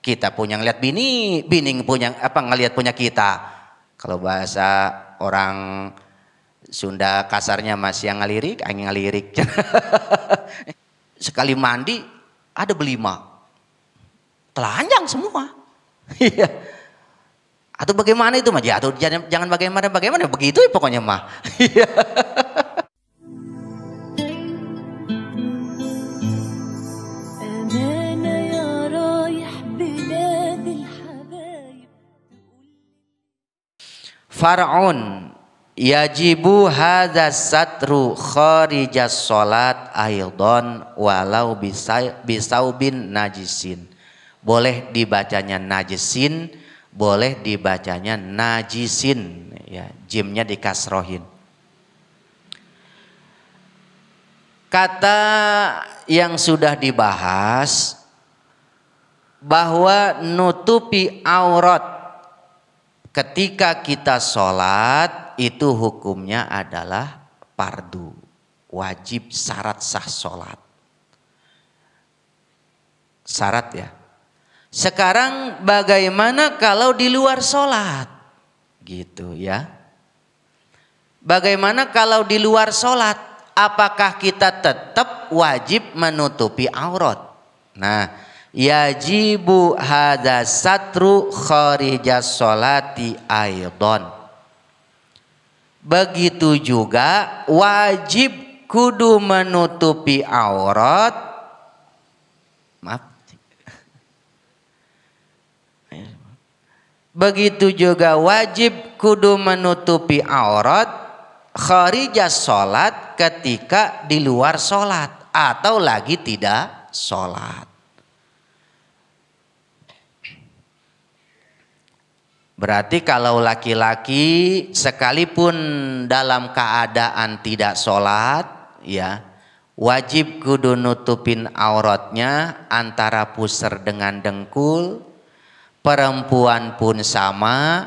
Kita punya ngeliat bini, bini punya ngeliat punya kita. Kalau bahasa orang Sunda kasarnya masih yang ngelirik, angin ngelirik. Sekali mandi ada belima, telanjang semua. Iya. Atau bagaimana itu mah? Atau jangan bagaimana begitu ya pokoknya mah. Far'un yajibu hadza satru kharijas salat aidan walau bisaubin najisin. Boleh dibacanya najisin, boleh dibacanya najisin, ya, jimnya dikasrohin. Kata yang sudah dibahas bahwa nutupi aurat ketika kita sholat itu hukumnya adalah fardu, wajib, syarat sah sholat. Syarat ya. Sekarang bagaimana kalau di luar sholat? Gitu ya. Bagaimana kalau di luar sholat? Apakah kita tetap wajib menutupi aurat? Nah, yajibu hadza satru kharijas sholati aidan. Begitu juga wajib kudu menutupi aurat. Maaf. Begitu juga wajib kudu menutupi aurat kharijas sholat ketika di luar sholat atau lagi tidak sholat. Berarti kalau laki-laki sekalipun dalam keadaan tidak sholat, ya wajib kudu nutupin auratnya antara pusar dengan dengkul. Perempuan pun sama,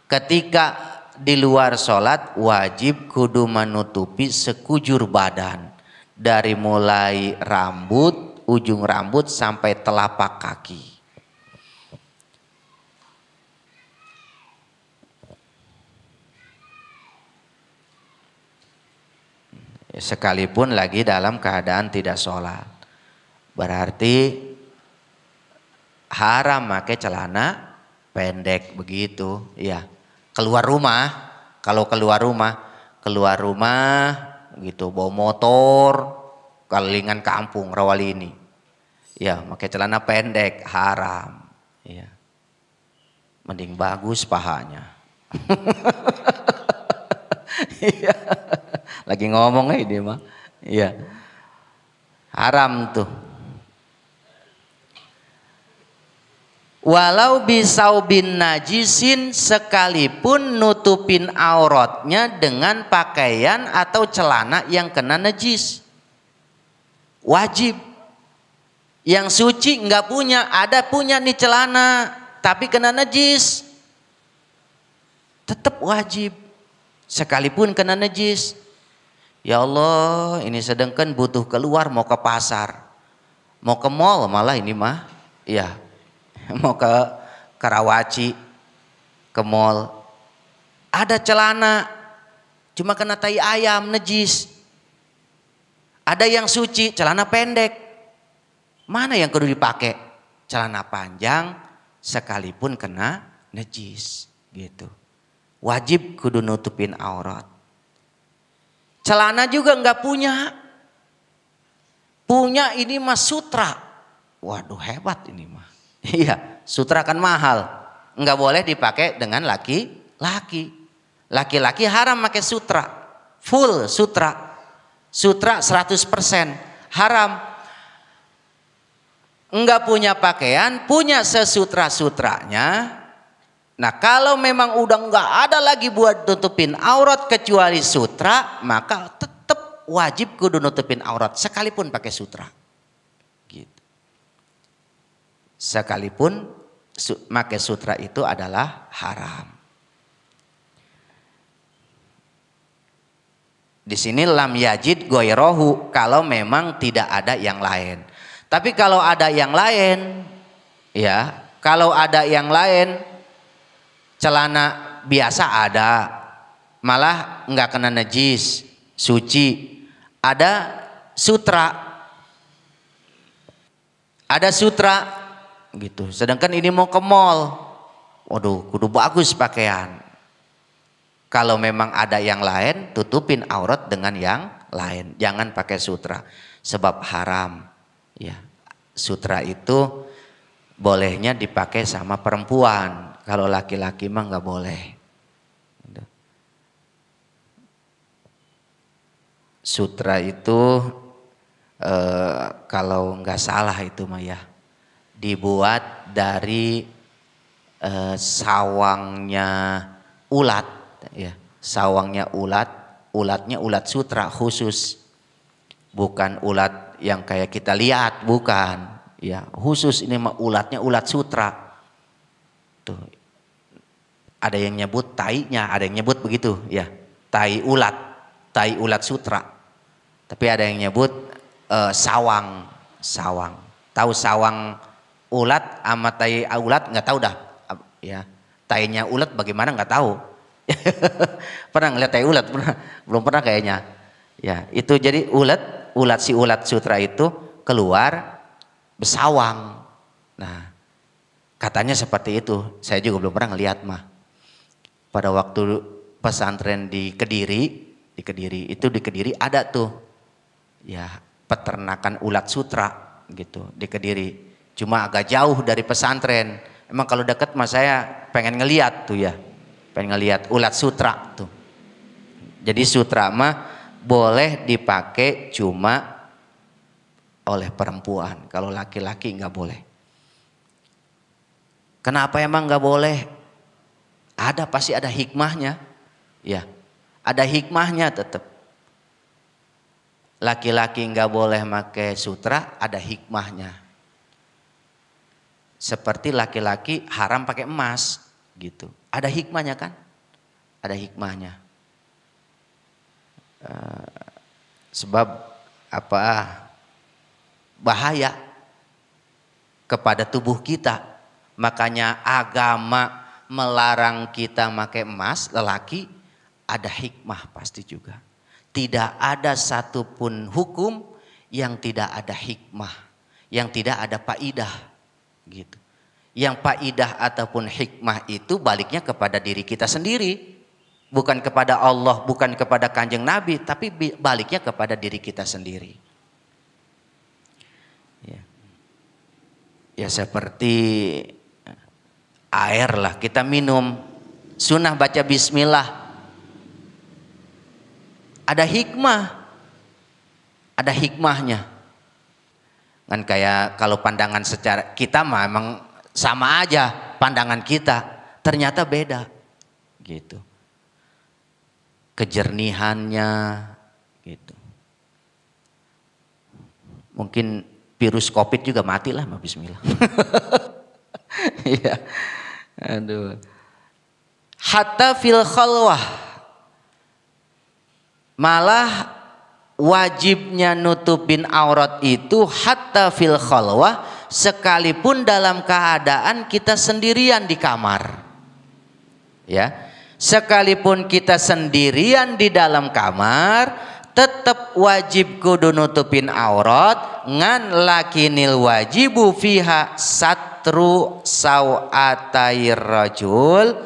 ketika di luar sholat wajib kudu menutupi sekujur badan. Dari mulai rambut, ujung rambut sampai telapak kaki. Sekalipun lagi dalam keadaan tidak sholat. Berarti haram pakai celana pendek begitu, ya. Keluar rumah, kalau keluar rumah gitu, bawa motor, kelilingan kampung Rawalini, ya, pakai celana pendek haram, ya. Mending bagus pahanya. Iya. Lagi ngomong ini mah, ya. Haram tuh. Walau bisaubin najisin, sekalipun nutupin auratnya dengan pakaian atau celana yang kena najis. Wajib. Yang suci nggak punya, ada punya nih celana tapi kena najis. Tetap wajib. Sekalipun kena najis. Ya Allah, ini sedangkan butuh keluar, mau ke pasar, mau ke mall malah ini mah, ya. Mau ke Karawaci, ke mall, ada celana cuma kena tai ayam najis. Ada yang suci celana pendek, mana yang kudu dipakai? Celana panjang sekalipun kena najis gitu. Wajib kudu nutupin aurat. Celana juga nggak punya, punya ini mah sutra. Waduh hebat ini mah. Iya, sutra kan mahal. Enggak boleh dipakai dengan laki-laki. Laki-laki haram pakai sutra. Full sutra. Sutra 100% haram. Enggak punya pakaian, punya sesutra-sutranya. Nah, kalau memang udah enggak ada lagi buat tutupin aurat kecuali sutra, maka tetap wajib kudu nutupin aurat sekalipun pakai sutra. Sekalipun pakai sutra itu adalah haram. Di sini lam yajid goyrohu, kalau memang tidak ada yang lain. Tapi kalau ada yang lain, ya Kalau ada yang lain, celana biasa ada, malah nggak kena najis, suci. Ada sutra gitu. Sedangkan ini mau ke mall, waduh, kudu bagus pakaian. Kalau memang ada yang lain, tutupin aurat dengan yang lain. Jangan pakai sutra, sebab haram. Ya, sutra itu bolehnya dipakai sama perempuan. Kalau laki-laki mah nggak boleh. Sutra itu kalau nggak salah itu mah ya, dibuat dari sawangnya ulat, ya, sawangnya ulat, ulatnya ulat sutra khusus, bukan ulat yang kayak kita lihat, bukan, ya, khusus ini mah ulatnya ulat sutra. Tuh, ada yang nyebut tainya, ada yang nyebut begitu, ya, tai ulat sutra. Tapi ada yang nyebut sawang. Tahu sawang ulat sama tai ulat nggak tahu dah. Ya, tainya ulat bagaimana nggak tahu. Pernah ngeliat tai ulat? Belum pernah kayaknya. Ya, itu jadi si ulat sutra itu keluar bersawang. Nah, katanya seperti itu. Saya juga belum pernah ngeliat mah. Pada waktu pesantren di Kediri ada tuh. Ya, peternakan ulat sutra gitu di Kediri. Cuma agak jauh dari pesantren. Emang kalau dekat mas saya pengen ngeliat tuh ya. Pengen ngeliat ulat sutra tuh. Jadi sutra mah boleh dipakai cuma oleh perempuan. Kalau laki-laki nggak boleh. Kenapa emang nggak boleh? Pasti ada hikmahnya. Ya, ada hikmahnya tetap. Laki-laki nggak boleh pakai sutra, ada hikmahnya. Seperti laki-laki haram pakai emas, gitu. Ada hikmahnya kan? Ada hikmahnya. Sebab apa? Bahaya kepada tubuh kita. Makanya agama melarang kita pakai emas, lelaki, ada hikmah pasti juga. Tidak ada satupun hukum yang tidak ada hikmah, yang tidak ada faidah, gitu. Yang faidah ataupun hikmah itu baliknya kepada diri kita sendiri, bukan kepada Allah, bukan kepada Kanjeng Nabi, tapi baliknya kepada diri kita sendiri. Ya seperti air lah, kita minum, sunnah baca bismillah. Ada hikmahnya. Kan kayak kalau pandangan secara kita memang sama aja pandangan kita, ternyata beda, gitu. Kejernihannya, gitu. Mungkin virus COVID juga mati lah, bismillah. Iya, aduh. Hatta fil khalwah. Malah wajibnya nutupin aurat itu hatta fil khalwah, sekalipun dalam keadaan kita sendirian di kamar. Ya, sekalipun kita sendirian di dalam kamar, tetap wajib kudu nutupin aurat. Ngan lakinil wajibu fiha satru sawatayir rajul.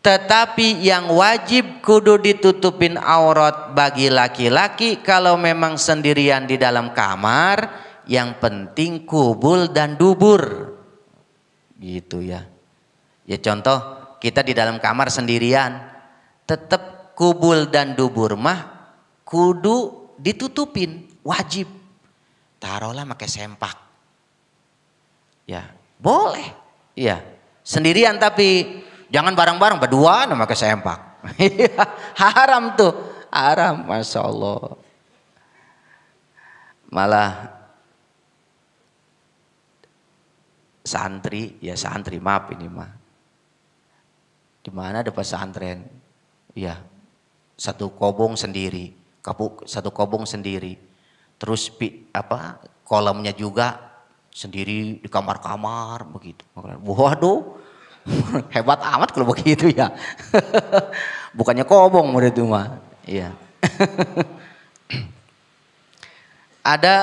Tetapi yang wajib kudu ditutupin aurat bagi laki-laki kalau memang sendirian di dalam kamar, yang penting kubul dan dubur. Gitu ya. Ya contoh kita di dalam kamar sendirian, tetap kubul dan dubur mah kudu ditutupin, wajib. Taruhlah pakai sempak. Ya, boleh. Iya, sendirian tapi jangan bareng-bareng, berdua nama pakai sempak. Haram tuh, haram, masya Allah. Malah santri, maaf ini mah. Di mana ada pesantren? Ya, satu kobong sendiri, satu kobong sendiri. Terus kolamnya juga sendiri di kamar-kamar begitu. Waduh, hebat amat kalau begitu ya. Bukannya kobong murid itu mah. Iya. Ada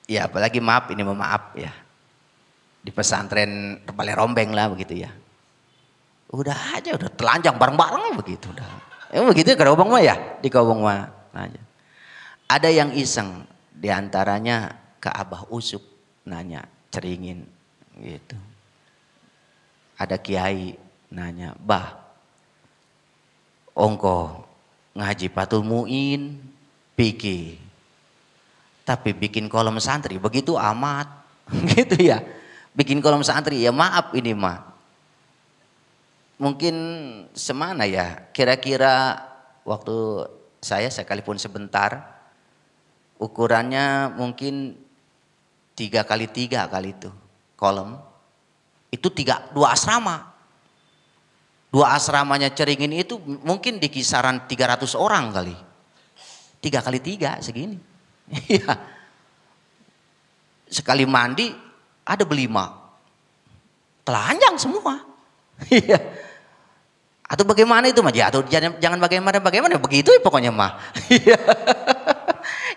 ya apalagi maaf ini maaf ya. Di pesantren Balai Rombeng lah begitu ya. Udah aja udah telanjang bareng-bareng begitu udah. Begitu ke Kobong mah ya, di Kobong mah aja. Ada yang iseng diantaranya ke Abah Usup nanya ceringin gitu. Ada kiai nanya, "Bah, ongko ngaji Fathul Muin pikir tapi bikin kolom santri begitu amat." Gitu ya. Bikin kolom santri ya maaf ini mah. Mungkin semana ya, kira-kira waktu saya sekalipun sebentar ukurannya mungkin 3x3 kali itu kolom. Itu 2 asrama. 2 asramanya Ceringin itu mungkin di kisaran 300 orang kali. 3x3 segini. Iya. Sekali mandi ada berlima. Telanjang semua. Iya. Atau bagaimana itu mah? Ya, atau jangan bagaimana begitu ya pokoknya mah.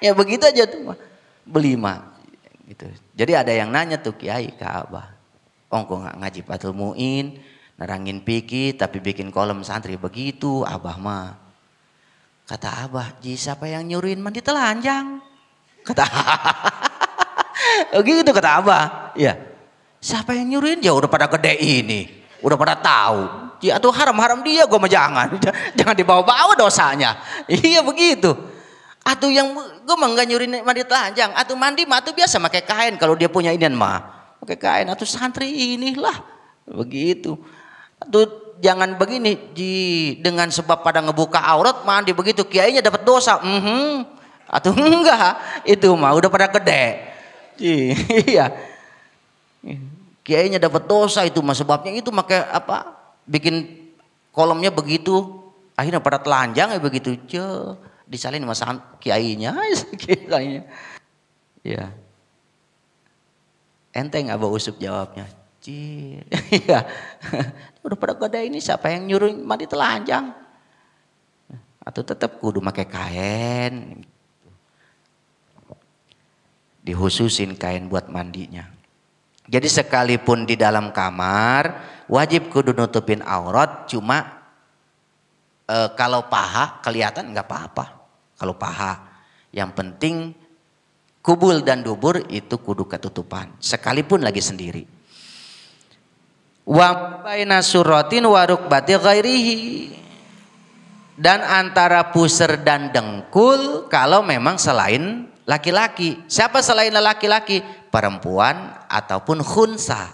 Ya begitu aja tuh mah. Berlima gitu. Jadi ada yang nanya tuh Kiai ke Abah, "Ongko nggak ngaji Fathul Muin, nerangin pikir tapi bikin kolom santri begitu Abah mah." Kata Abah, "Ji siapa yang nyuruhin mandi telanjang?" Kata gitu kata Abah. Ya. Siapa yang nyuruhin? Ya udah pada gede ini. Udah pada tahu. Ya tuh haram-haram dia gue mah jangan dibawa-bawa dosanya. Iya begitu. Atau yang gue mah enggak nyuruhin mandi telanjang. Atau mandi mah tuh biasa pakai kain kalau dia punya inian mah. Pakai kain atau santri inilah. Begitu. Atau jangan begini dengan sebab pada ngebuka aurat mandi begitu kiainya dapat dosa. Atau enggak, itu mah udah pada gede. Iya. Kiainya dapat dosa itu mah sebabnya itu pakai apa? Bikin kolomnya begitu, akhirnya pada telanjang ya begitu, disalin sama kiainya, kiainya. Ya. Enteng Abah Usup jawabnya. Iya. Udah pada gede ini siapa yang nyuruh mandi telanjang? Atau tetap kudu pakai kain. Dihususin kain buat mandinya. Jadi sekalipun di dalam kamar wajib kudu nutupin aurat, cuma kalau paha kelihatan nggak apa-apa. Kalau paha, yang penting kubul dan dubur itu kudu ketutupan, sekalipun lagi sendiri. Wa baina suratin wa rukbati ghairihi, dan antara pusar dan dengkul kalau memang selain laki-laki. Siapa selain laki-laki? Perempuan ataupun khunsa.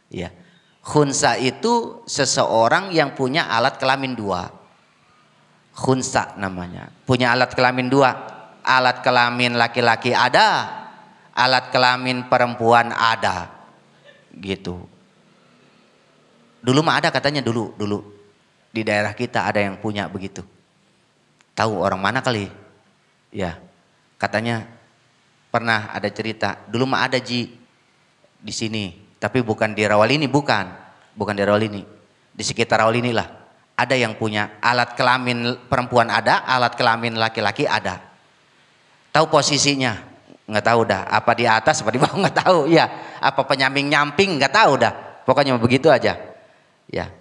Ya. Khunsa itu seseorang yang punya alat kelamin 2. Khunsa namanya. Punya alat kelamin 2. Alat kelamin laki-laki ada, alat kelamin perempuan ada. Gitu. Dulu mah ada katanya dulu. Di daerah kita ada yang punya begitu. Tahu orang mana kali? Ya. Katanya pernah ada cerita, dulu mah ada Ji di sini, tapi bukan di Rawalini, bukan di Rawalini, di sekitar Rawalini lah. Ada yang punya alat kelamin perempuan ada, alat kelamin laki-laki ada. Tahu posisinya? Nggak tahu dah. Apa di atas, apa di bawah nggak tahu. Ya, apa penyamping-nyamping nggak tahu dah. Pokoknya begitu aja. Ya.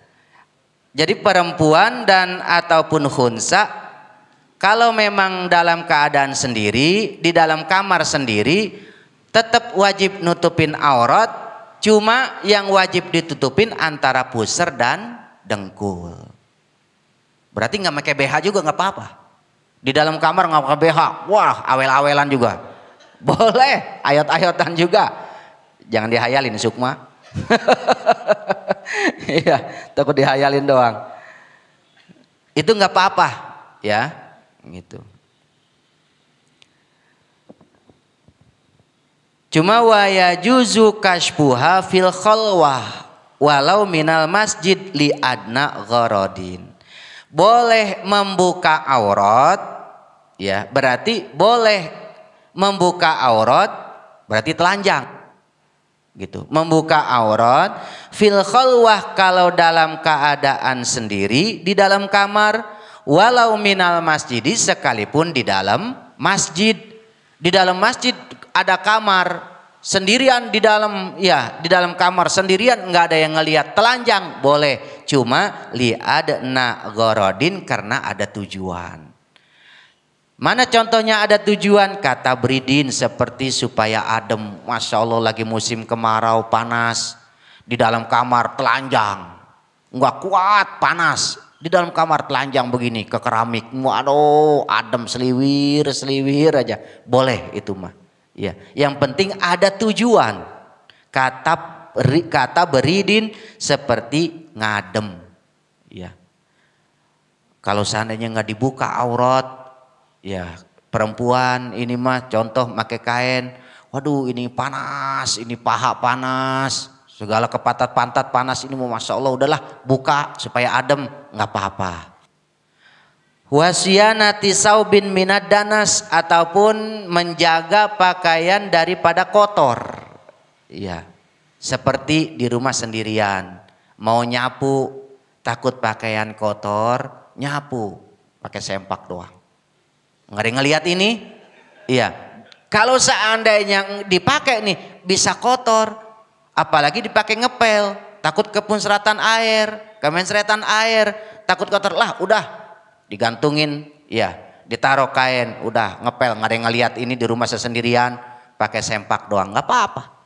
Jadi perempuan dan ataupun khunsa kalau memang dalam keadaan sendiri, di dalam kamar sendiri, tetap wajib nutupin aurat, cuma yang wajib ditutupin antara pusar dan dengkul. Berarti nggak pakai BH juga nggak apa-apa. Di dalam kamar nggak pakai BH, wah awel-awelan juga. Boleh, ayat-ayatan juga. Jangan dihayalin Sukma. Iya, takut dihayalin doang. Itu nggak apa-apa, ya. Gitu. Cuma wa yajuzu kashfuha fil khalwah walau minal masjid li adna gharadin. Boleh membuka aurat, ya, berarti boleh membuka aurat berarti telanjang. Gitu. Membuka aurat fil khalwah kalau dalam keadaan sendiri di dalam kamar, walau minal masjid sekalipun di dalam masjid. Di dalam masjid ada kamar sendirian di dalam, ya di dalam kamar sendirian nggak ada yang ngelihat, telanjang boleh, cuma li'adna gharadin karena ada tujuan. Mana contohnya ada tujuan? Kata beridin seperti supaya adem. Masya Allah lagi musim kemarau panas. Di dalam kamar telanjang. Nggak kuat panas. Di dalam kamar telanjang begini ke keramik. Waduh adem seliwir aja. Boleh itu mah. Ya, yang penting ada tujuan. Kata beridin seperti ngadem. Ya. Kalau seandainya nggak dibuka aurat, ya perempuan ini mah contoh pakai kain, waduh ini panas, ini paha panas, segala kepatat pantat panas, ini mau masya Allah udahlah buka supaya adem, nggak apa-apa. Wasiyanati saubin minad danas, ataupun menjaga pakaian daripada kotor. Ya, seperti di rumah sendirian, mau nyapu takut pakaian kotor, nyapu pakai sempak doang. Ngelihat ini, iya. Kalau seandainya dipakai nih bisa kotor, apalagi dipakai ngepel, takut kepunseratan air, kemenseratan air, takut kotor lah, udah digantungin, ya, ditaruh kain, udah ngepel, nggak ada yang ngelihat ini di rumah sendirian, pakai sempak doang, nggak apa-apa.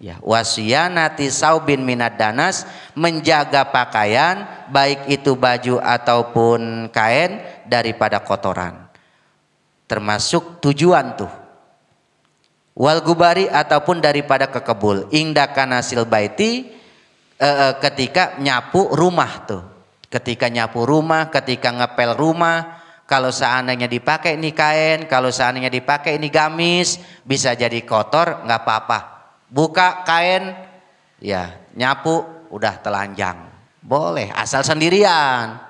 Ya, wasiyanati saubin minad danas, menjaga pakaian baik itu baju ataupun kain daripada kotoran. Termasuk tujuan tuh. Wal gubari ataupun daripada kekebul. Ingda kanasil baiti, ketika nyapu rumah tuh. Ketika nyapu rumah, ketika ngepel rumah, kalau seandainya dipakai ini kain, kalau seandainya dipakai ini gamis, bisa jadi kotor, nggak apa-apa. Buka kain, ya nyapu, udah telanjang. Boleh, asal sendirian.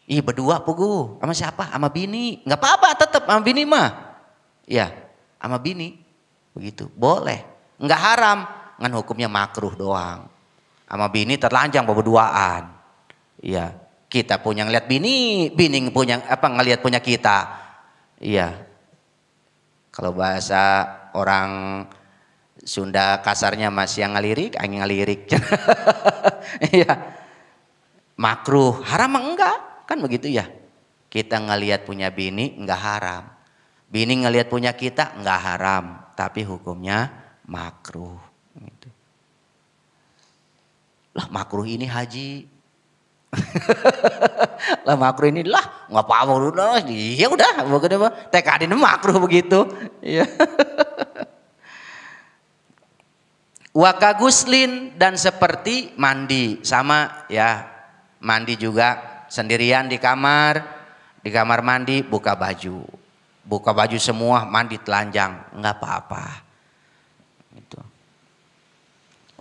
Ih berdua pugu, sama siapa? Sama bini, nggak apa-apa tetap sama bini mah. Ya, sama bini, begitu, boleh, nggak haram, kan hukumnya makruh doang. Sama bini terlanjang berduaan. Iya, kita punya ngeliat bini, bini punya apa ngeliat punya kita. Iya, kalau bahasa orang Sunda kasarnya masih yang ngelirik, angin ngelirik. Iya, makruh, haram enggak? Kan begitu ya, kita ngelihat punya bini nggak haram, bini ngelihat punya kita nggak haram, tapi hukumnya makruh. Gitu. Lah makruh ini haji, lah makruh ini lah nggak apa-apa udah, ya udah, begitu tekadin makruh begitu. Ya. Wakaguslin dan seperti mandi sama ya, mandi juga. Sendirian di kamar mandi buka baju semua, mandi telanjang, nggak apa-apa. Gitu.